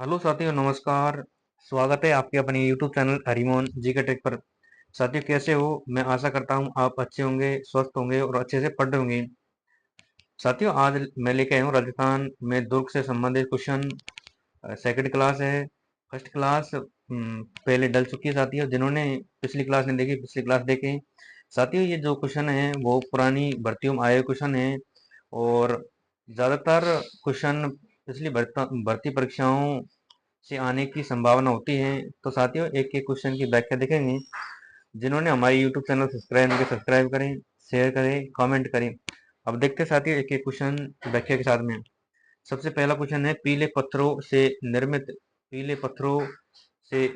Hello साथियों, नमस्कार। स्वागत है आपके अपने यूट्यूब चैनल हरिमोहन जी के टेक पर। साथियों, कैसे हो? मैं आशा करता हूँ आप अच्छे होंगे, स्वस्थ होंगे और अच्छे से पढ़ रहे होंगे। साथियों, आज मैं लेके आया हूँ राजस्थान में दुर्ग से संबंधित क्वेश्चन। सेकंड क्लास है। फर्स्ट क्लास पहले डल चुकी है साथियों। जिन्होंने पिछली क्लास नहीं देखी, पिछली क्लास देखें। साथियों, ये जो क्वेश्चन है वो पुरानी भर्तियों में आए क्वेश्चन है और ज़्यादातर क्वेश्चन पिछली भर्ती परीक्षाओं से आने की संभावना होती है। तो साथियों, एक एक क्वेश्चन की व्याख्या देखेंगे। जिन्होंने हमारे यूट्यूब चैनल सब्सक्राइब नहीं किया, सब्सक्राइब करें, शेयर करें, कमेंट करें। अब देखते हैं साथियों एक एक क्वेश्चन व्याख्या के साथ में। सबसे पहला क्वेश्चन है, पीले पत्थरों से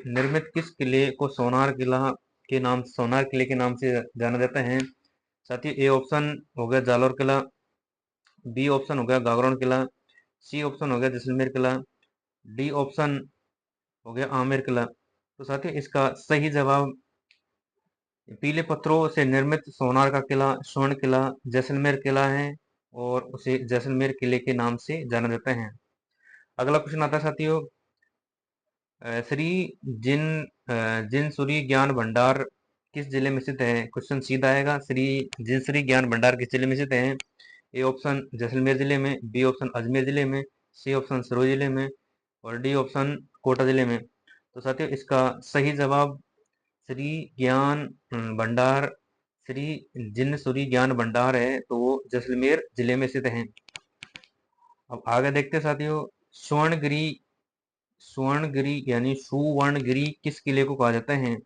निर्मित किस किले को सोनार किले के नाम से जाना जाता है? साथियों, ए ऑप्शन हो गया जालौर किला, बी ऑप्शन हो गया गागरोन किला, सी ऑप्शन हो गया जैसलमेर किला, डी ऑप्शन हो गया आमेर किला। तो साथियों, इसका सही जवाब पीले पत्थरों से निर्मित सोनार का किला, स्वर्ण किला, जैसलमेर किला है और उसे जैसलमेर किले के नाम से जाना जाता है। अगला क्वेश्चन आता है साथियों, श्री जिन जिन सूरी ज्ञान भंडार किस जिले में स्थित है? क्वेश्चन सीधा आएगा। जिन श्री ज्ञान भंडार किस जिले में स्थित है? ए ऑप्शन जैसलमेर जिले में, बी ऑप्शन अजमेर जिले में, सी ऑप्शन सिरोही जिले में और डी ऑप्शन कोटा जिले में। तो साथियों, इसका सही जवाब श्री ज्ञान भंडार श्री जिन सूरी ज्ञान भंडार है, तो वो जैसलमेर जिले में स्थित है। अब आगे देखते हैं साथियों, स्वर्णगिरी स्वर्णगिरी यानी सुवर्णगिरी किस किले को कहा जाता है?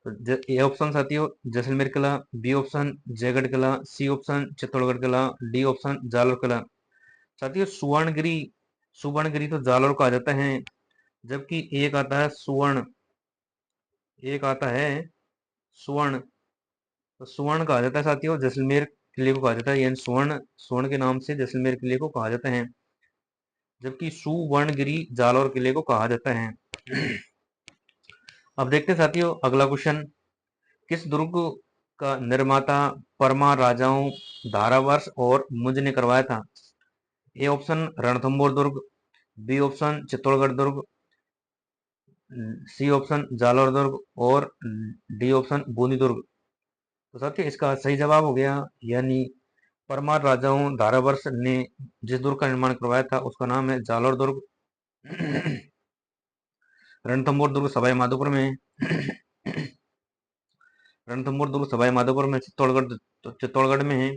तो ए ऑप्शन साथियों जैसलमेर किला, बी ऑप्शन जयगढ़ किला, सी ऑप्शन चित्तौड़गढ़ किला, डी ऑप्शन जालौर किला। साथियों, सुवर्णगिरी तो जालौर कहा जाता है, जबकि एक आता है सुवर्ण। तो सुवर्ण कहा जाता है साथियों जैसलमेर किले को कहा जाता है, यानी स्वर्ण स्वर्ण के नाम से जैसलमेर किले को कहा जाता है, जबकि सुवर्णगिरी जालौर किले को कहा जाता है। अब देखते हैं साथियों अगला क्वेश्चन, किस दुर्ग का निर्माता परमार राजाओं, धारावर्ष और मुंज ने करवाया था? ए ऑप्शन रणथंभौर दुर्ग, बी ऑप्शन चित्तौड़गढ़ दुर्ग, सी ऑप्शन जालौर दुर्ग और डी ऑप्शन बूंदी दुर्ग। तो साथियों, इसका सही जवाब हो गया, यानी परमार राजाओं धारावर्ष ने जिस दुर्ग का निर्माण करवाया था उसका नाम है जालौर दुर्ग। रणथंभौर दुर्ग सवाई माधोपुर में है। रणथंभौर दुर्ग सवाई माधोपुर में, चित्तौड़गढ़ में है,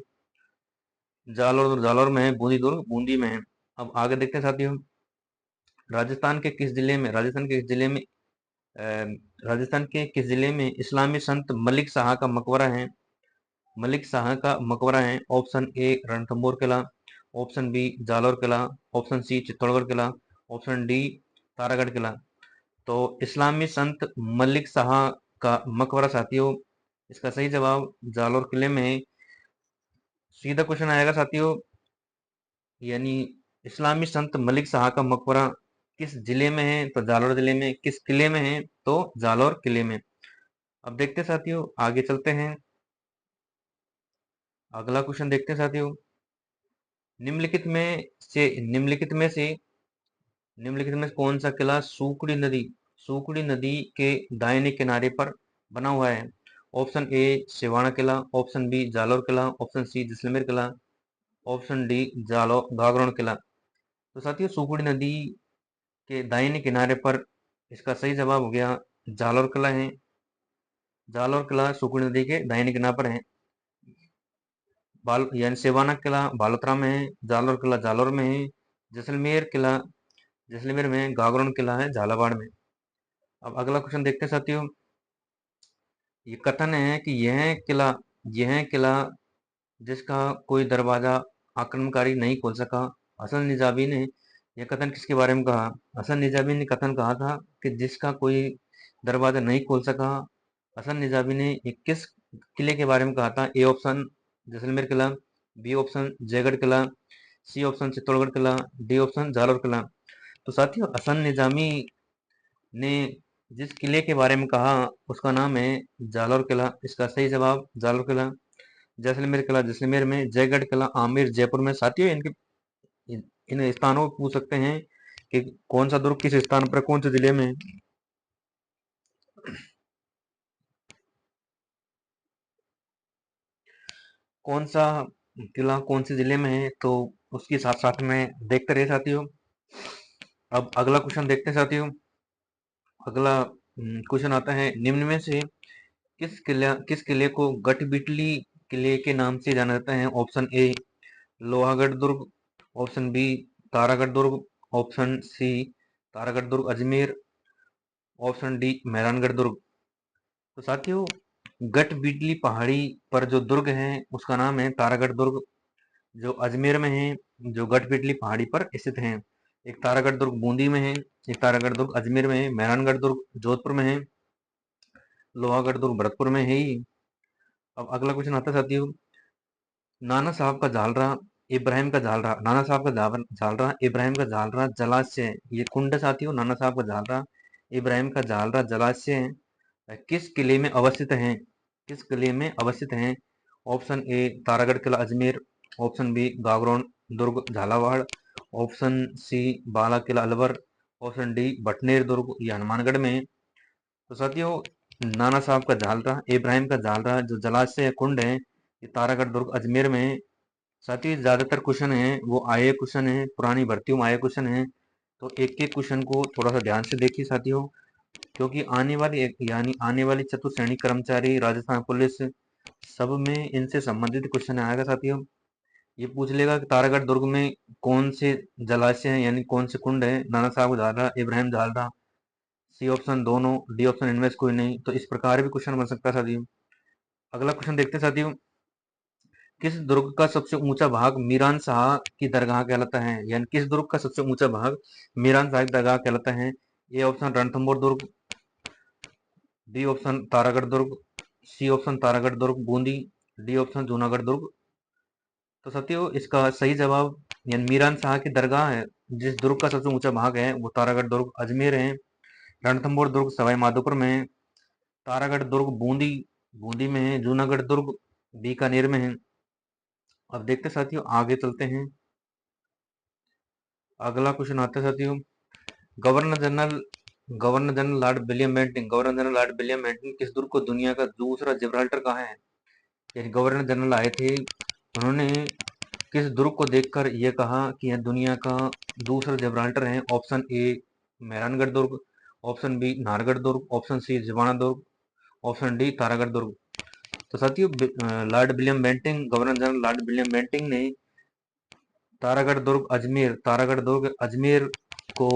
जालौर दुर्ग जालौर में है, बूंदी दुर्ग बूंदी में है। अब आगे देखते हैं साथियों, राजस्थान के किस जिले में अ, राजस्थान के किस जिले में इस्लामी संत मलिक शाह का मकबरा है? मलिक शाह का मकबरा है। ऑप्शन ए रणथंभौर किला, ऑप्शन बी जालौर किला, ऑप्शन सी चित्तौड़गढ़ किला, ऑप्शन डी तारागढ़ किला। तो इस्लामी संत मलिक शाह का मकबरा साथियों, इसका सही जवाब जालौर किले में है। सीधा क्वेश्चन आएगा साथियों, यानी इस्लामी संत मलिक शाह का मकबरा किस जिले में है? तो जालौर जिले में। किस किले में है? तो जालौर किले में। अब देखते हैं साथियों, आगे चलते हैं। अगला क्वेश्चन देखते हैं साथियों, निम्नलिखित में से कौन सा किला सूकड़ी नदी के दाहिने किनारे पर बना हुआ है? ऑप्शन ए सिवाना किला, ऑप्शन बी जालौर किला, ऑप्शन सी जैसलमेर किला, ऑप्शन डी गागरोन किला। तो साथियों, सूकड़ी नदी के दाहिने किनारे पर इसका सही जवाब हो गया जालौर किला है। जालौर किला सूकड़ी नदी के दाहिने किनारे पर है। यानी सिवाना किला बालोतरा में है, जालौर किला जालौर में है, जैसलमेर में है, गागरोन किला है झालावाड़ में। अब अगला क्वेश्चन देखते हैं साथियों, ये कथन है कि यह किला जिसका कोई दरवाजा आक्रमणकारी नहीं खोल सका। हसन निजामी ने यह कथन किसके बारे में कहा? हसन निजामी ने कथन कहा था कि जिसका कोई दरवाजा नहीं खोल सका। हसन निजामी ने ये किस किले के बारे में कहा था? ए ऑप्शन जैसलमेर किला, बी ऑप्शन जयगढ़ किला, सी ऑप्शन चित्तौड़गढ़ किला, डी ऑप्शन जालौर किला। तो साथियों, हसन निजामी ने जिस किले के बारे में कहा उसका नाम है जालौर किला। इसका सही जवाब जालौर किला। जैसलमेर किला जैसलमेर में, जयगढ़ किला आमेर जयपुर में। साथियों, इन स्थानों को पूछ सकते हैं कि कौन सा दुर्ग किस स्थान पर कौन से जिले में है। कौन सा किला कौन से जिले में है, तो उसके साथ साथ में देखते रहे साथियों। अब अगला क्वेश्चन देखते हैं साथियों। अगला क्वेश्चन आता है, निम्न में से किस किले को गटबिटली किले के नाम से जाना जाता है। ऑप्शन ए लोहागढ़ दुर्ग, ऑप्शन बी तारागढ़ दुर्ग, ऑप्शन सी तारागढ़ दुर्ग अजमेर, ऑप्शन डी मेहरानगढ़ दुर्ग। तो साथियों, गटबिटली पहाड़ी पर जो दुर्ग है उसका नाम है तारागढ़ दुर्ग, जो अजमेर में है, जो गटबिटली पहाड़ी पर स्थित है। एक तारागढ़ दुर्ग बूंदी में है, एक तारागढ़ दुर्ग अजमेर में है, मेहरानगढ़ दुर्ग जोधपुर में है, लोहागढ़ दुर्ग भरतपुर में है ही। अब अगला क्वेश्चन आता है साथियों, नाना साहब का झालरा इब्राहिम का झालरा, नाना साहब का झालरा इब्राहिम का झालरा जलाशय, ये कुंड है साथियों। नाना साहब का झालरा इब्राहिम का झालरा जलाशय किस किले में अवस्थित है, किस किले में अवस्थित है। ऑप्शन ए तारागढ़ किला अजमेर, ऑप्शन बी गागरोन दुर्ग झालावाड़, ऑप्शन सी बाला किला अलवर, ऑप्शन डी भटनेर दुर्ग ये हनुमानगढ़ में है। तो साथियों, नाना साहब का झालरा इब्राहिम का झालरा जो जलाशय कुंड है, ये तारागढ़ दुर्ग अजमेर में है। साथियों, ज्यादातर क्वेश्चन है वो आए क्वेश्चन है, पुरानी भर्तियों में आए क्वेश्चन है, तो एक एक क्वेश्चन को थोड़ा सा ध्यान से देखिए साथियों, क्योंकि आने वाली चतुर्थ कर्मचारी राजस्थान पुलिस सब में इनसे संबंधित क्वेश्चन आएगा साथियों। ये पूछ लेगा कि तारागढ़ दुर्ग में कौन से जलाशय हैं, यानी कौन से कुंड है, नाना साहब झालरा इब्राहिम झालरा, सी ऑप्शन दोनों, डी ऑप्शन इनमें से कोई नहीं। तो इस प्रकार भी क्वेश्चन बन सकता है साथियों। अगला क्वेश्चन देखते हैं साथियों, किस दुर्ग का सबसे ऊंचा भाग मीरान शाह की दरगाह कहलाता है, यानी किस दुर्ग का सबसे ऊंचा भाग मीरान शाह की दरगाह कहलाता है। ए ऑप्शन रणथंभौर दुर्ग, बी ऑप्शन तारागढ़ दुर्ग, सी ऑप्शन तारागढ़ दुर्ग बूंदी, डी ऑप्शन जूनागढ़ दुर्ग। तो साथियों, इसका सही जवाब यानी मीरान शाह की दरगाह है, जिस दुर्ग का सबसे ऊंचा भाग है वो तारागढ़ दुर्ग अजमेर है, रणथंभौर दुर्ग सवाई माधोपुर में है, तारागढ़ दुर्ग बूंदी बूंदी में है, जूनागढ़ दुर्ग बीकानेर में है। अब देखते साथियों, आगे चलते हैं। अगला क्वेश्चन आता है साथियों, governor general governor general Lord William Bentinck governor general Lord William Bentinck किस दुर्ग को दुनिया का दूसरा जिब्राल्टर कहा है। यानी गवर्नर जनरल आए थे, उन्होंने किस दुर्ग को देखकर यह कहा कि यह दुनिया का दूसरा जिब्राल्टर है। ऑप्शन ए मेहरानगढ़ दुर्ग, ऑप्शन बी नाहरगढ़ दुर्ग, ऑप्शन सी जिवाना दुर्ग, ऑप्शन डी तारागढ़ दुर्ग। तो साथियों, Lord William Bentinck governor general Lord William Bentinck ने तारागढ़ दुर्ग अजमेर को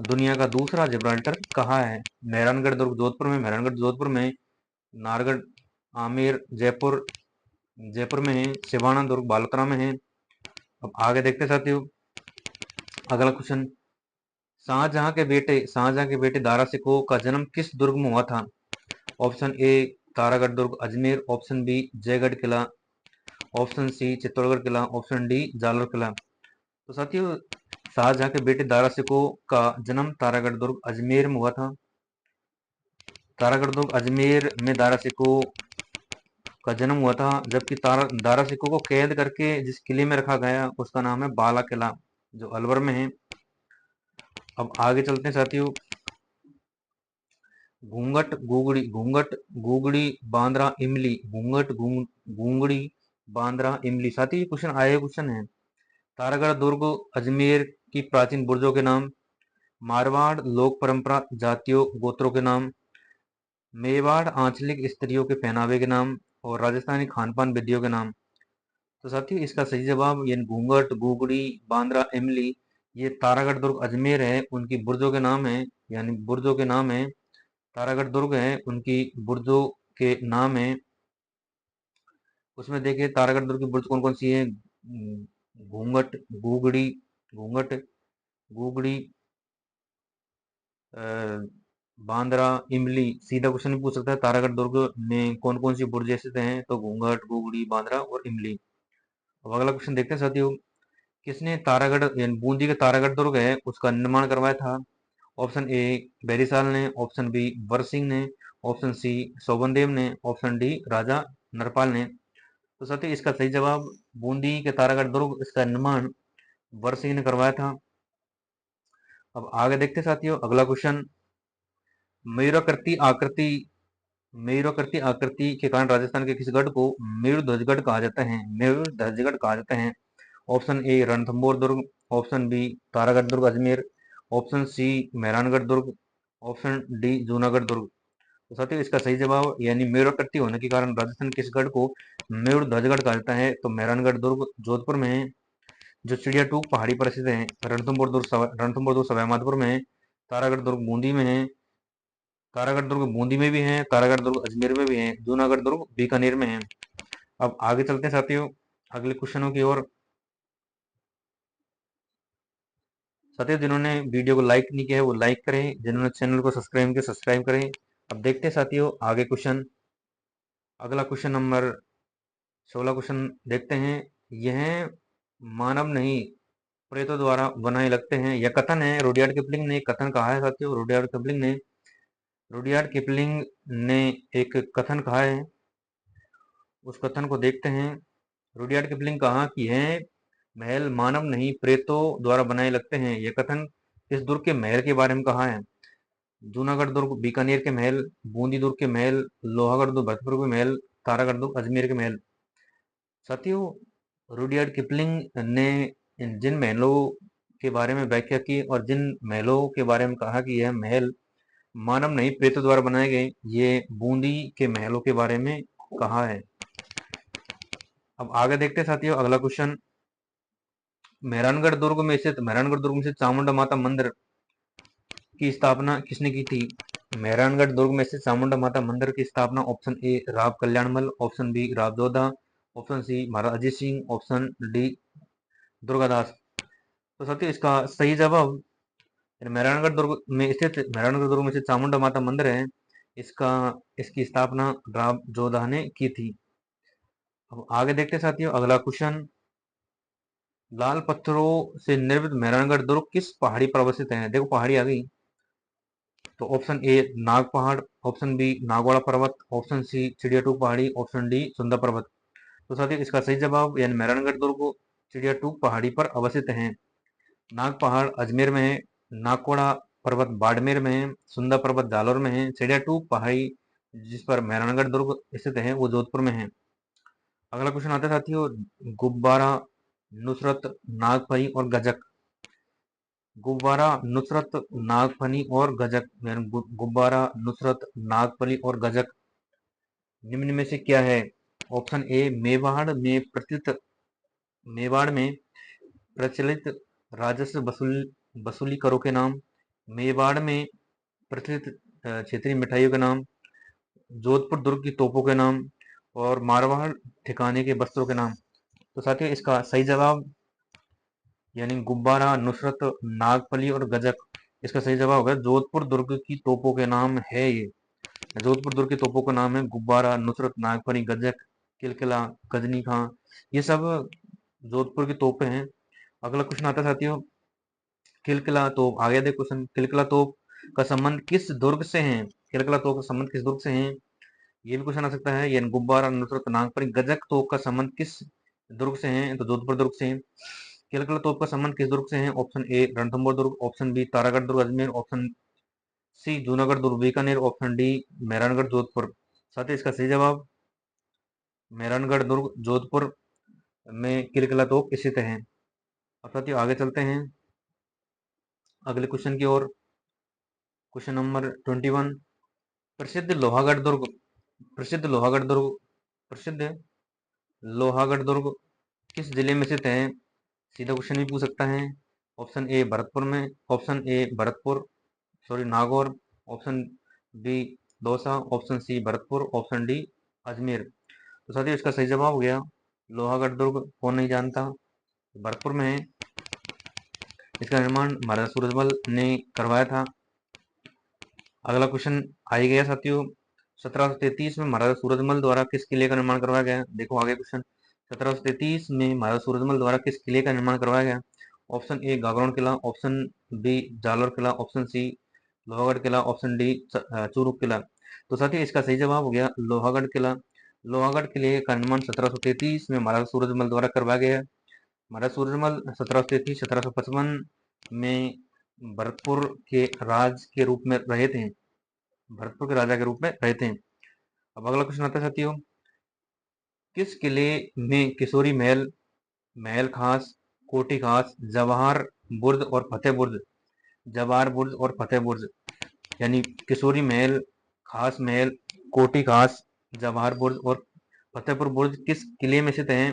दुनिया का दूसरा जिब्राल्टर कहा है। मेहरानगढ़ जोधपुर में, नाहरगढ़ आमेर जयपुर जयपुर में है, सिवाना दुर्ग बालोतरा में है। अब आगे देखते साथियों, अगला क्वेश्चन, शाहजहां के बेटे दारा सिकोह का जन्म किस दुर्ग में हुआ था। ऑप्शन ए तारागढ़ दुर्ग अजमेर, ऑप्शन बी जयगढ़ किला, ऑप्शन सी चित्तौड़गढ़ किला, ऑप्शन डी जालोर किला। तो साथियों, शाहजहां के बेटे दारा सिकोह का जन्म तारागढ़ दुर्ग अजमेर में हुआ था। तारागढ़ दुर्ग अजमेर में दारा सिकोह का जन्म हुआ था, जबकि दारा सिकोह को कैद करके जिस किले में रखा गया उसका नाम है बाला किला, जो अलवर में है। अब आगे चलते हैं साथियों, घूंघट गुगड़ी बांद्रा इमली, घूंगड़ी बांद्रा इमली। साथियों, ये क्वेश्चन आए क्वेश्चन है। तारागढ़ दुर्ग अजमेर की प्राचीन बुर्जों के नाम, मारवाड़ लोक परंपरा जातियों गोत्रों के नाम, मेवाड़ आंचलिक स्त्रियों के पहनावे के नाम, और राजस्थानी खान पान विधियों के नाम। तो साथियों, इसका सही जवाब यानी घूंघट गुगड़ी बांद्रा इमली ये तारागढ़ दुर्ग अजमेर है, उनकी बुर्जों के नाम है, यानी बुर्जों के नाम है। तारागढ़ दुर्ग है, उनकी बुर्जों के नाम है। उसमें देखिए तारागढ़ दुर्ग की बुर्ज कौन कौन सी है, घूंघट गुगड़ी घूंघट गुगड़ी बांद्रा इमली। सीधा क्वेश्चन भी पूछ सकता है तारागढ़ दुर्ग में कौन कौन सी बुर्ज स्थित हैं, तो घूंघट गुगड़ी बांद्रा और इमली। अब अगला क्वेश्चन देखते हैं साथियों, किसने तारागढ़ यानी बूंदी का तारागढ़ दुर्ग है उसका निर्माण करवाया था। ऑप्शन ए बैरीसाल ने, ऑप्शन बी वर सिंह ने, ऑप्शन सी सोबनदेव ने, ऑप्शन डी राजा नरपाल ने। तो साथियों, इसका सही जवाब बूंदी के तारागढ़ दुर्ग इसका निर्माण वर सिंह ने करवाया था। अब आगे देखते साथियों अगला क्वेश्चन। मयूराकृति आकृति मयूराकृति आकृति के कारण राजस्थान के किस गढ़ को मयूर ध्वजगढ़ कहा जाता है? मयूर ध्वजगढ़ कहा जाता है। ऑप्शन ए रणथंभौर दुर्ग, ऑप्शन बी तारागढ़ दुर्ग अजमेर, ऑप्शन सी मेहरानगढ़ दुर्ग, ऑप्शन डी जूनागढ़ दुर्ग। तो साथियों इसका सही जवाब यानी मयूराकृति होने के कारण राजस्थान के इस गढ़ को मयूर ध्वजगढ़ कहा जाता है तो मेहरानगढ़ दुर्ग जोधपुर में है। जो चिड़िया टूक पहाड़ी पर स्थित है। रणथंभौर दुर्ग सवाईमाधोपुर में है। तारागढ़ दुर्ग बूंदी में है। तारागढ़ दुर्ग बूंदी में भी है, तारागढ़ दुर्ग अजमेर में भी है, जूनागढ़ दुर्ग बीकानेर में है। अब आगे चलते हैं साथियों अगले क्वेश्चनों की ओर। साथियों जिन्होंने वीडियो को लाइक नहीं किया है वो लाइक करें, जिन्होंने चैनल को सब्सक्राइब किया सब्सक्राइब करें। अब देखते हैं साथियों आगे क्वेश्चन। अगला क्वेश्चन नंबर 16 क्वेश्चन देखते हैं। यह मानव नहीं प्रेतों द्वारा बनाए लगते हैं, यह कथन है। रुडयार्ड किपलिंग ने कथन कहा है साथियों। रुडयार्ड किपलिंग ने एक कथन कहा है, उस कथन को देखते हैं। रुडयार्ड किपलिंग कहा कि यह महल मानव नहीं प्रेतों द्वारा बनाए लगते हैं। यह कथन इस दुर्ग के महल के बारे में कहा है। जूनागढ़ दुर्ग बीकानेर के महल, बूंदी दुर्ग के महल, लोहागढ़ दुर्ग भरतपुर के महल, तारागढ़ दुर्ग अजमेर के महल। साथियों रुडयार्ड किपलिंग ने जिन महलों के बारे में व्याख्या की और जिन महलों के बारे में कहा कि यह महल मानव नहीं प्रेतों द्वारा बनाए गए, ये बूंदी के महलों के बारे में कहा है। अब आगे देखते हैं साथियों अगला क्वेश्चन। मेहरानगढ़ दुर्ग में स्थित चामुंडा माता मंदिर की स्थापना किसने की थी? मेहरानगढ़ दुर्ग में स्थित चामुंडा माता मंदिर की स्थापना option A Rao Kalyanmal, option B Rao Jodha, option C Maharaj Ajit Singh, option D Durgadas. तो साथियों इसका सही जवाब मेहरानगढ़ दुर्ग में स्थित चामुंडा माता मंदिर है, इसका इसकी स्थापना राव जोधा ने की थी। अब आगे देखते हैं साथियों अगला क्वेश्चन। लाल पत्थरों से निर्मित मेहरानगढ़ दुर्ग किस पहाड़ी पर अवस्थित है? देखो पहाड़ी आ गई। तो ऑप्शन ए नाग पहाड़, ऑप्शन बी नागौड़ा पर्वत, ऑप्शन सी चिड़ियाटूक पहाड़ी, ऑप्शन डी सुंदर पर्वत। तो साथियों इसका सही जवाब यानी मेहरानगढ़ दुर्ग चिड़ियाटूक पहाड़ी पर अवस्थित है। नाग पहाड़ अजमेर में है, नागौड़ा पर्वत बाड़मेर में है, सुंदर पर्वत जालौर में है, चिड़ियाटूक पहाड़ी जिस पर मेहरानगढ़ दुर्ग स्थित है वो जोधपुर में है। अगला क्वेश्चन आता है साथियों गुब्बारा, नुसरत, नागफनी और गजक। गुब्बारा, नुसरत, नागफनी और गजक गुब्बारा, नुसरत, नागफनी और गजक निम्न में से क्या है? ऑप्शन ए मेवाड़ में प्रचलित राजस्व वसूली करों के नाम, मेवाड़ में प्रचलित क्षेत्रीय मिठाइयों के नाम, जोधपुर दुर्ग की तोपों के नाम और मारवाड़ ठिकाने के वस्त्रों के नाम। तो साथियों इसका सही जवाब यानी गुब्बारा, नुसरत, नागफली और गजक, इसका सही जवाब होगा जोधपुर दुर्ग की तोपों के नाम है। ये जोधपुर दुर्ग की तोपों का नाम है गुब्बारा, नुसरत, नागफनी, गजक, किलकिला, गजनी खां, ये सब जोधपुर की तोपें हैं। अगला क्वेश्चन आता है साथियों किलकिला तोप। आगे देखो क्वेश्चन, किलकिला तोप का संबंध किस दुर्ग से है? किलकिला तोप का संबंध किस दुर्ग से है? ये भी क्वेश्चन आ सकता है। यानी गुब्बारा, नुसरत, नागफनी, गजक तोप का संबंध किस दुर्ग से है? तो जोधपुर दुर्ग से है। किलकिला तोप का संबंध किस दुर्ग से है? ऑप्शन ए रणथंभौर दुर्ग, ऑप्शन बी तारागढ़ दुर्ग अजमेर, ऑप्शन सी जूनागढ़ दुर्ग बीकानेर, ऑप्शन डी मेहरानगढ़ जोधपुर। साथ ही इसका सही जवाब मेहरानगढ़ दुर्ग जोधपुर में किलकिला तोप स्थित है। अब साथियों आगे चलते हैं अगले क्वेश्चन की ओर। Question number 21। प्रसिद्ध लोहागढ़ दुर्ग प्रसिद्ध लोहागढ़ दुर्ग प्रसिद्ध लोहागढ़ दुर्ग किस जिले में स्थित है? सीधा क्वेश्चन भी पूछ सकता है। ऑप्शन ए भरतपुर में, option A Bharatpur sorry Nagaur, option B Dausa, option C Bharatpur, option D Ajmer. तो साथियों इसका सही जवाब हो गया लोहागढ़ दुर्ग। कौन नहीं जानता, भरतपुर में है। इसका निर्माण महाराजा सूरजमल ने करवाया था। अगला क्वेश्चन आ ही गया साथियों। 1733 में महाराजा सूरजमल द्वारा किस किले का निर्माण करवाया गया? देखो आगे क्वेश्चन, 1733 में महाराजा सूरजमल द्वारा किस किले का निर्माण करवाया गया? ऑप्शन ए गागरोन किला, ऑप्शन बी जालोर किला, ऑप्शन सी लोहागढ़ किला, ऑप्शन डी चूरू किला। तो साथियों इसका सही जवाब हो गया लोहागढ़ किला। लोहागढ़ किले का निर्माण 1733 में महाराजा सूरजमल द्वारा करवाया गया है। महाराजा सूरजमल 1733-1755 में भरतपुर के राज के रूप में रहे थे, भरतपुर के राजा के रूप में रहे थे। अब अगला क्वेश्चन आता है साथियों, किस किले में किशोरी महल, महल खास, कोठी खास, जवाहर बुर्ज और फतेह बुर्ज, जवाहर बुर्ज और फतेह बुर्ज, यानी किशोरी महल, खास महल, कोठी खास, जवाहर बुर्ज और फतेहपुर बुर्ज किस किले में स्थित हैं?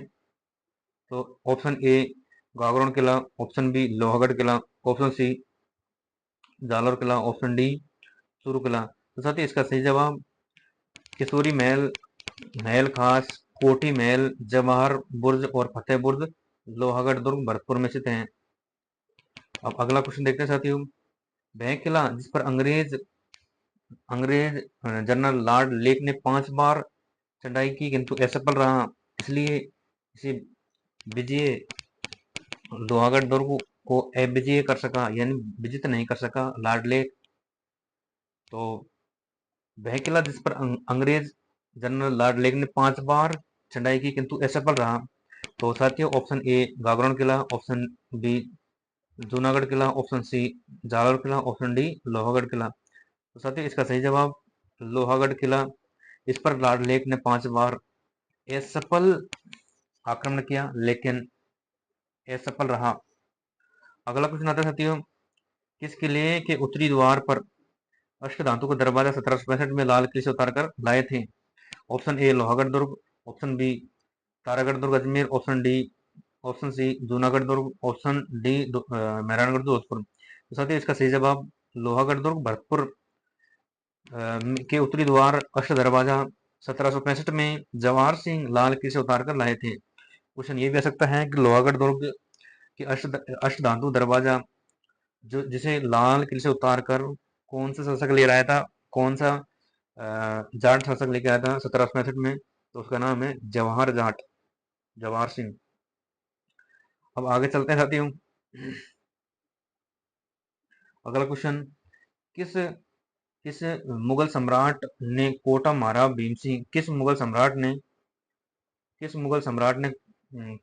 तो ऑप्शन ए गागरोन किला, ऑप्शन बी लोहागढ़ किला, ऑप्शन सी जालौर किला, ऑप्शन डी चूरू किला। तो साथियों इसका सही जवाब किशोरी महल, महल खास, कोठी महल, जवाहर बुर्ज और फतेह बुर्ज लोहागढ़ दुर्ग भरतपुर में स्थित हैं। अब अगला क्वेश्चन देखते हैं साथियों, वह किला जिस पर अंग्रेज अंग्रेज जनरल लॉर्ड लेक ने 5 बार चढ़ाई की किंतु असफल रहा, इसलिए इसे विजय लोहागढ़ दुर्ग को अविजय कर सका, यानी विजित नहीं कर सका लॉर्ड लेक। तो वह किला जिस पर अंग्रेज जनरल लॉर्ड लेक ने 5 बार चढ़ाई की किंतु असफल रहा, तो साथियों ऑप्शन ए गागरोन किला, ऑप्शन बी जूनागढ़ किला, ऑप्शन सी जालौर किला, ऑप्शन डी लोहागढ़ किला। तो साथियों इसका सही जवाब लोहागढ़ किला, इस पर लॉर्ड लेक ने 5 बार असफल आक्रमण किया लेकिन असफल रहा। अगला क्वेश्चन आता है साथियों, किस किले के उत्तरी द्वार पर अष्टधातु का दरवाजा 1765 में लाल किले से उतारकर लाए थे? ऑप्शन ए लोहागढ़ दुर्ग, ऑप्शन बी तारागढ़ दुर्ग Ajmer, option D option C Junagarh दुर्ग, ऑप्शन डी मेहरानगढ़ जोधपुर। तो साथियों इसका सही जवाब लोहागढ़ दुर्ग भरतपुर के उत्तरी द्वार अष्ट दरवाजा 1765 में जवाहर सिंह लाल किले से उतार कर लाए थे। क्वेश्चन ये भी आ सकता है कि लोहागढ़ दुर्ग के अष्टधातु दरवाजा जो जिसे लाल किले से उतार कर कौन सा शासक ले आया था, कौन सा जाट शासक लेके आया था 1765 में? तो उसका नाम है जवाहर जाट, जवाहर सिंह। अब आगे चलते हैं साथियों, अगला क्वेश्चन, किस किस मुगल सम्राट ने कोटा मारा भीम सिंह, किस मुगल सम्राट ने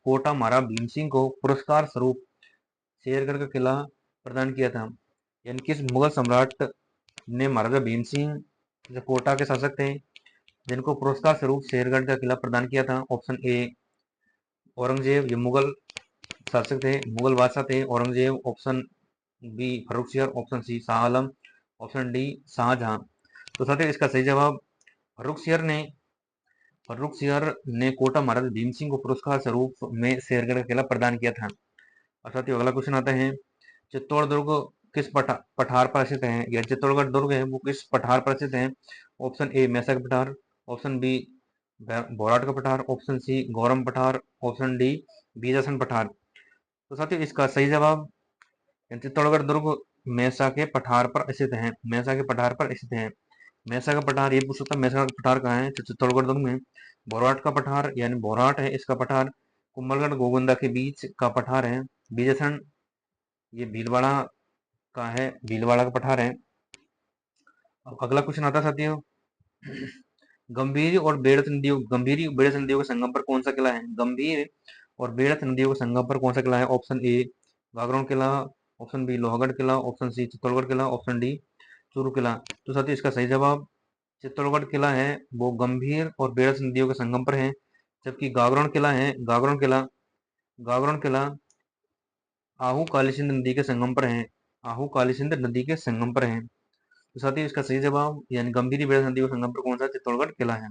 कोटा मारा भीम सिंह को पुरस्कार स्वरूप शेरगढ़ का किला प्रदान किया था? यानी किस मुगल सम्राट ने महाराजा भीम सिंह जो कोटा के शासक थे जिनको पुरस्कार स्वरूप शेरगढ़ का किला प्रदान किया था? ऑप्शन ए औरंगजेब, ये मुगल शासक थे, मुगल बादशाह थे Aurangzeb, option B Farrukhsiyar, option C Shah Alam, option D Shahjahan. तो साथियों इसका सही जवाब फर्रुखसियर ने कोटा महाराजा भीम सिंह को पुरस्कार स्वरूप में शेरगढ़ का किला प्रदान किया था। और साथियों अगला क्वेश्चन आता है, चित्तौड़ दुर्ग किस पठार पर स्थित है? या चित्तौड़गढ़ दुर्ग है वो किस पठार पर स्थित है? ऑप्शन ए मैसा का पठार, ऑप्शन बी भौराट का पठार, ऑप्शन सी गौरम पठार, ऑप्शन डी बीजासन पठार। तो साथियों इसका सही जवाब चित्तौड़गढ़ दुर्ग मैसा के पठार पर स्थित है, मैसा के पठार पर स्थित है। मैसा का पठार, ये पूछ सकता है मैसा का पठार कहाँ है? तो चित्तौड़गढ़ दुर्ग में। भौराट का पठार यानी भौराट है इसका पठार, कुंभलगढ़ गोगुंदा के बीच का पठार है। बीजासन ये भीलवाड़ा का है, भीलवाड़ा का पठार है। अब अगला क्वेश्चन आता है साथियों, गंभीर और बेड़स नदियों के संगम पर कौन सा किला है? गंभीर और बेड़स नदियों के संगम पर कौन सा किला है? ऑप्शन ए गागरोन किला, ऑप्शन बी लोहागढ़ किला, ऑप्शन सी चित्तौड़गढ़ किला, ऑप्शन डी चूरू किला। तो साथियों इसका सही जवाब चित्तौड़गढ़ किला है वो गंभीर और बेड़स नदियों के संगम पर है, जबकि गागरोन किला आहू कालीसिंध नदी के संगम पर है, आहू कालीसिंध नदी के संगम पर है। तो साथियों इसका सही जवाब यानी गंभीरी बेड़स नदी के संगम पर कौन सा चित्तौड़गढ़ किला है।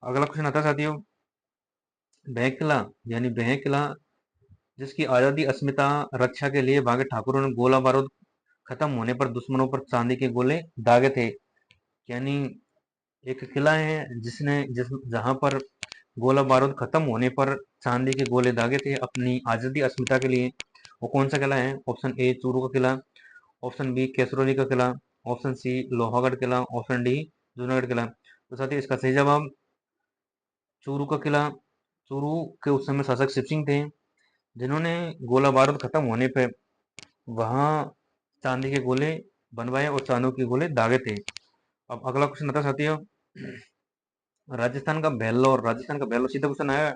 अगला क्वेश्चन आता है साथियों, वह किला यानी वह किला जिसकी आजादी अस्मिता रक्षा के लिए बागे ठाकुरों ने गोला बारूद खत्म होने पर दुश्मनों पर चांदी के गोले दागे थे, यानी एक किला है जहां पर गोला बारूद खत्म होने पर चांदी के गोले दागे थे अपनी आजादी अस्मिता के लिए, वो कौन सा किला है? ऑप्शन ए चूरू का किला, ऑप्शन बी केसरौली का किला, ऑप्शन सी लोहागढ़ किला, ऑप्शन डी जूनागढ़ किला। तो साथियों इसका सही जवाब चूरू का किला, चूरू के उस समय शासक शिव सिंह थे जिन्होंने गोला बारूद खत्म होने पे वहां चांदी के गोले बनवाए और चांदी के गोले दागे थे। अब अगला क्वेश्चन आता है साथियों, राजस्थान का बेल्लोर सीधा क्वेश्चन है,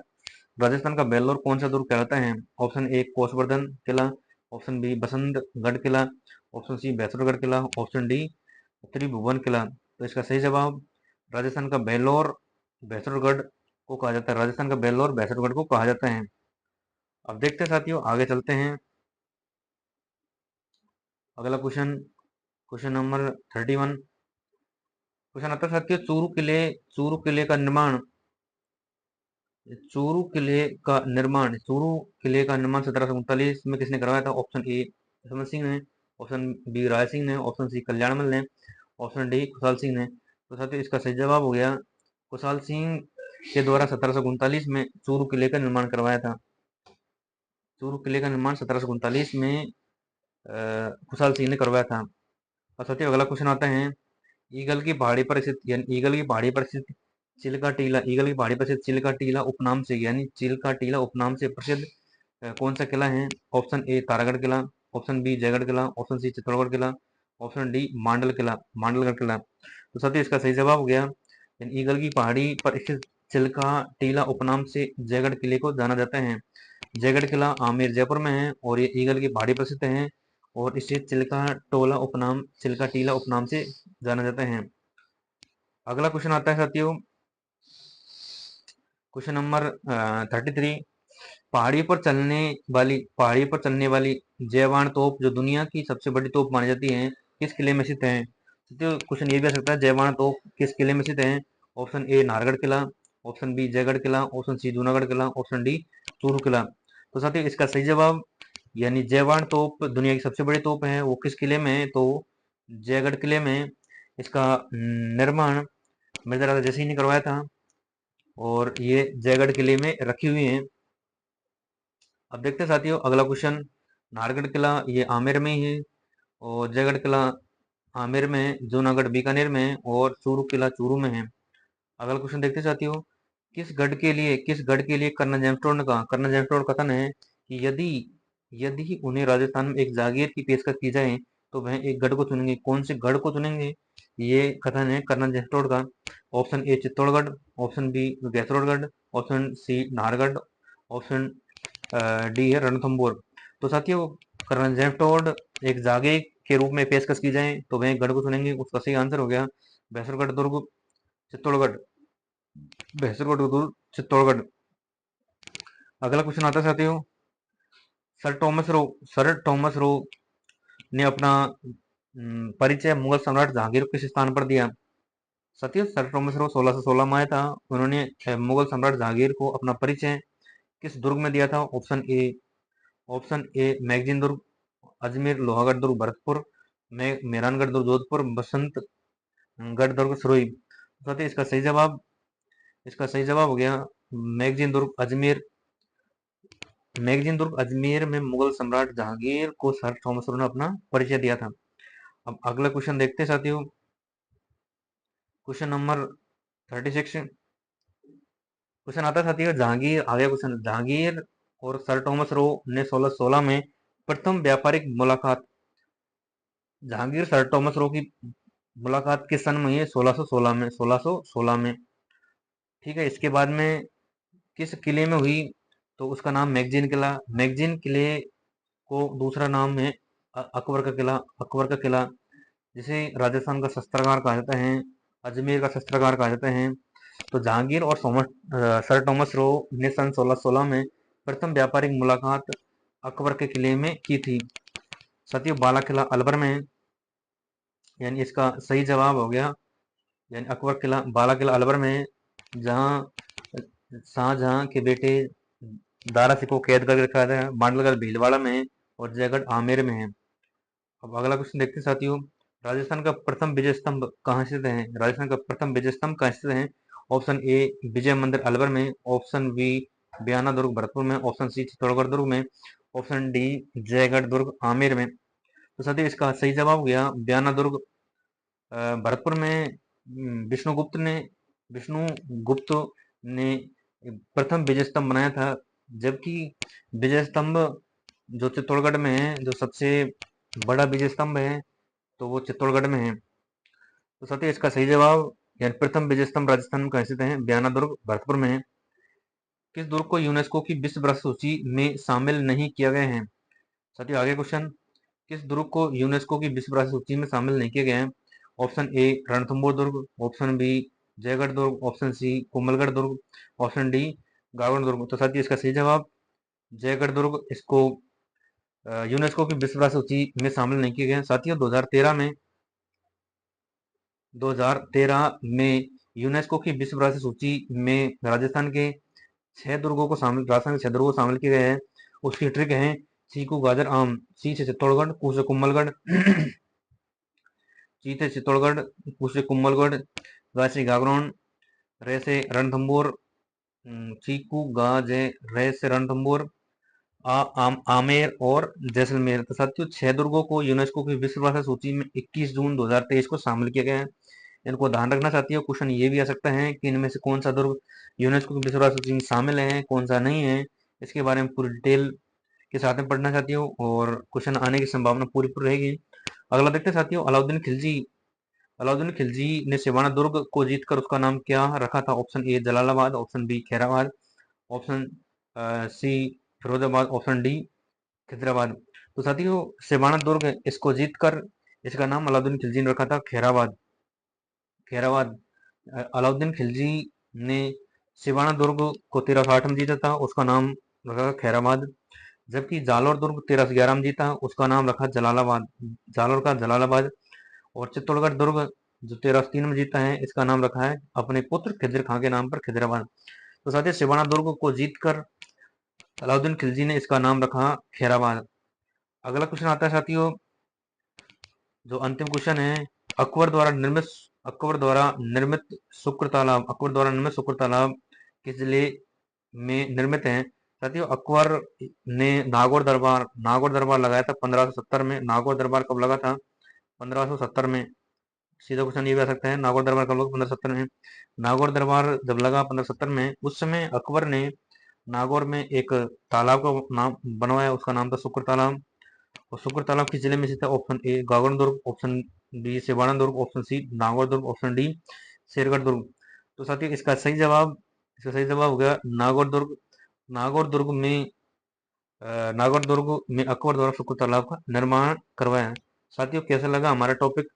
राजस्थान का बेल्लोर कौन सा दुर्ग कहलाता है? ऑप्शन ए कोसवर्धन किला, ऑप्शन बी बसंतगढ़ किला, ऑप्शन सी बैसुरगढ़ किला, ऑप्शन डी त्रिभुवन किला। तो इसका सही जवाब राजस्थान का बेल्लौर बैसुरगढ़ को कहा जाता है। राजस्थान का बेल्लौर बैसुरगढ़ को कहा जाता है। अब देखते हैं साथियों, आगे चलते हैं। अगला क्वेश्चन, क्वेश्चन नंबर 31। क्वेश्चन आता है साथियों, चूरू किले का निर्माण, चूरू किले का निर्माण 1739 में किसने करवाया था? ऑप्शन ए यशवंत सिंह ने, ऑप्शन बी राय सिंह ने, ऑप्शन सी कल्याणमल ने, ऑप्शन डी खुशाल सिंह ने। तो साथियों इसका सही जवाब हो गया खुशाल सिंह के द्वारा 1739 में चूरू किले का निर्माण करवाया था। चूरू किले का निर्माण 1739 में खुशाल सिंह ने करवाया था। और साथियों अगला क्वेश्चन आता है, ईगल की पहाड़ी पर स्थित यानी ईगल की पहाड़ी पर स्थित चिल्का टीला, ईगल की पहाड़ी पर स्थित चिल्का टीला उपनाम से यानी चिल्का टीला उपनाम से प्रसिद्ध कौन सा किला है? ऑप्शन ए तारागढ़ किला, ऑप्शन बी जयगढ़ किला, ऑप्शन सी चित्तौड़गढ़ किला, ऑप्शन डी मांडल किला, मांडलगढ़ किला। तो साथियों इसका सही जवाब हो गया यानी ईगल की पहाड़ी पर स्थित चिल्का टीला उपनाम से जयगढ़ किले को जाना जाता है। जयगढ़ किला आमेर जयपुर में है और ये ईगल की पहाड़ी पर स्थित है और इसे चिल्का टीला उपनाम से जाना जाता है। अगला क्वेश्चन आता है साथियों, क्वेश्चन नंबर 33। पहाड़ी पर चलने वाली जयवान तोप जो दुनिया की सबसे बड़ी तोप मानी जाती है किस किले में स्थित है? साथियों क्वेश्चन ये भी आ सकता है, जयवान तोप किस किले में स्थित है? ऑप्शन ए नाहरगढ़ किला, ऑप्शन बी जयगढ़ किला, ऑप्शन सी जूनागढ़ किला, ऑप्शन डी चूरू किला। तो साथियों इसका सही जवाब यानी जयवान तोप दुनिया की सबसे बड़ी तोप है वो किस किले में है? तो जयगढ़ किले में इसका निर्माण मिर्जा राजा जयसिंह ने करवाया था और ये जयगढ़ किले में रखी हुई है। अब देखते हैं साथियों अगला क्वेश्चन, नाहरगढ़ किला ये आमेर में ही है और जयगढ़ किला आमेर में है, जूनागढ़ बीकानेर में है और चूरू किला चूरू में है। अगला क्वेश्चन देखते हैं साथियों, किस गढ़ के लिए कर्नल जेम्सटोन का कथन है कि यदि यदि उन्हें राजस्थान में एक जागीर की पेशकश की जाए तो वह एक गढ़ को चुनेंगे, कौन से गढ़ को चुनेंगे? ये कथन है कर्नल जेम्सटोन का। Option A Chittorgarh, option B Gaisrodgarh, option C Nahargarh, option D है रणथंभौर। तो साथियों कर्नल जेम्सटोन एक जागीर के रूप में पेशकश की जाए तो वह एक गढ़ को चुनेंगे, उसका सही आंसर हो गया भैंसुरगढ़ दुर्ग चित्तौड़गढ़, भैंसुरगढ़ दुर्ग चित्तौड़गढ़। अगला क्वेश्चन आता है साथियों, सर टॉमस रो ने अपना परिचय मुगल सम्राट जहांगीर को किस स्थान पर दिया? साथियों सर टॉमस रो 1616 में आया था। उन्होंने मुगल सम्राट जहांगीर को अपना परिचय किस दुर्ग में दिया था? ऑप्शन ए मैगजीन दुर्ग, अजमेर, लोहागढ़ दुर्ग भरतपुर, मेहरानगढ़ दुर्ग जोधपुर, बसंतगढ़ दुर्ग सिरोही। साथियों इसका सही जवाब हो गया मैगजीन दुर्ग अजमेर। मैगजीन दुर्ग अजमेर में मुगल सम्राट जहांगीर को सर थॉमस रो ने अपना परिचय दिया था। अब अगला क्वेश्चन देखते हैं साथियों, क्वेश्चन नंबर 36। क्वेश्चन आता है साथियों, जहांगीर और सर थॉमस रो ने 1616 में प्रथम व्यापारिक मुलाकात, जहांगीर सर थॉमस रो की मुलाकात किस सन में हुई है? 1616 में। ठीक है, इसके बाद में किस किले में हुई? तो उसका नाम मैगजीन किला। मैगजीन किले को दूसरा नाम है अकबर का किला, जिसे राजस्थान का शस्त्रागार कहा जाता है, अजमेर का शस्त्रागार कहा जाता है। तो जहांगीर और सर टॉमस रो ने सन 1616 में प्रथम व्यापारिक मुलाकात अकबर के किले में की थी। साथियों बाला किला अलवर में है यानी इसका सही जवाब हो गया यानी अकबर किला बाला किला अलवर में है, जहाँ शाहजहां के बेटे दारा सिंह को कैद करके रखा था। मांडलगढ़ भीलवाड़ा में है और जयगढ़ आमेर में है। अब अगला क्वेश्चन देखते हैं साथियों, राजस्थान का प्रथम विजय स्तंभ कहाँ स्थित है? राजस्थान का प्रथम विजय स्तंभ कहाँ स्थित है? ऑप्शन ए विजय मंदिर अलवर में, ऑप्शन बी बयाना दुर्ग भरतपुर में, ऑप्शन सी चित्तौड़गढ़ दुर्ग में, ऑप्शन डी जयगढ़ दुर्ग आमेर में। तो साथियों इसका सही जवाब हो गया बयाना दुर्ग भरतपुर में। विष्णुगुप्त ने प्रथम विजय स्तंभ बनाया था, जबकि विजय स्तंभ जो चित्तौड़गढ़ में है, जो सबसे बड़ा विजय स्तंभ है, तो वो चित्तौड़गढ़ में है। तो साथियों इसका सही जवाब यानी प्रथम विजय स्तंभ राजस्थान में कहाँ स्थित है? बयाना दुर्ग भरतपुर में है। किस दुर्ग को यूनेस्को की विश्व विरासत सूची में शामिल नहीं किया गया है? साथियों आगे क्वेश्चन, किस दुर्ग को यूनेस्को की विश्व विरासत सूची में शामिल नहीं किया गया है? ऑप्शन ए रणथंभौर दुर्ग, ऑप्शन बी जयगढ़ दुर्ग, ऑप्शन सी कोमलगढ़ दुर्ग, ऑप्शन डी गागड़ दुर्ग। तो साथियों इसका सही जवाब जयगढ़ दुर्ग, इसको यूनेस्को की विश्व विरासत सूची में शामिल नहीं किया गया। साथियों 2013 में यूनेस्को की विश्व विरासत सूची में राजस्थान के 6 दुर्गों को शामिल किया गया है। उसकी ट्रिक है चीकू गाजर आम, सी से चित्तौड़गढ़, कू से कुंभलगढ़, ची से चित्तौड़गढ़, कू से कुंभलगढ़, गा से गागरोन, रे से रणथंभौर, चीकू गाजे रे से रणथंभौर, आमेर और जैसलमेर। तो साथियों 6 दुर्गों को यूनेस्को की विश्व विरासत सूची में 21 जून 2023 को शामिल किया गया है। इनको ध्यान रखना साथियों, क्वेश्चन ये भी आ सकता है कि इनमें से कौन सा दुर्ग यूनेस्को की विश्व विरासत सूची में शामिल है, कौन सा नहीं है। इसके बारे में पूरी डिटेल के साथ में पढ़ना साथियों, और क्वेश्चन आने की संभावना पूरी पूरी रहेगी। अगला देखते हैं साथियों, अलाउद्दीन खिलजी ने सिवाना दुर्ग को जीतकर उसका नाम क्या रखा था? Option A Jalalabad, option B Khairabad, option C Firozabad, option D Khizrabad. तो साथियों सिवाना दुर्ग इसको जीतकर इसका नाम अलाउद्दीन खिलजी ने रखा था खैराबाद। खैराबाद अलाउद्दीन खिलजी ने सिवाना दुर्ग को 1360 में जीता था, उसका नाम रखा खैराबाद। जबकि जालौर दुर्ग 1311 में जीता, उसका नाम रखा जलालाबाद, जालौर का जलालाबाद। और चित्तौड़गढ़ दुर्ग जो 1303 में जीता है, इसका नाम रखा है अपने पुत्र खिजर खां के नाम पर खिजराबाद। तो साथियों सिवाना दुर्ग को जीतकर अलाउद्दीन खिलजी ने इसका नाम रखा खैराबाद। अगला क्वेश्चन आता है साथियों, जो अंतिम क्वेश्चन है, अकबर द्वारा निर्मित अकबर द्वारा निर्मित शुक्र तालाब किस जिले में निर्मित है? साथियों अकबर ने नागौर दरबार लगाया था 1570 में। नागौर दरबार कब लगा था? 1570 में। सीधा क्वेश्चन ये भी आ सकता है, नागौर दरबार कब लगा? 1570 में। नागौर दरबार जब लगा 1570 में, उस समय अकबर ने नागौर में एक तालाब का नाम बनवाया, उसका नाम था शुक्र तालाब। और शुक्र तालाब किस जिले में स्थित है? ऑप्शन ए गागड़ दुर्ग, ऑप्शन बी सिवाना दुर्ग, ऑप्शन सी नागौर दुर्ग, ऑप्शन डी शेरगढ़ दुर्ग। तो साथियों इसका सही जवाब हो गया नागौर दुर्ग। नागौर दुर्ग में अकबर द्वारा शुक्र तालाब का निर्माण करवाया है। साथियों कैसा लगा हमारा टॉपिक?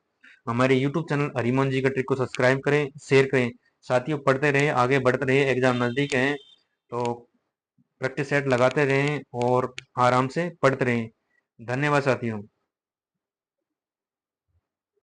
हमारे यूट्यूब चैनल हरिमोहन जी का ट्रिक को सब्सक्राइब करें, शेयर करें। साथियों पढ़ते रहे, आगे बढ़ते रहे, एग्जाम नजदीक है तो प्रैक्टिस सेट लगाते रहें और आराम से पढ़ते रहें। धन्यवाद साथियों।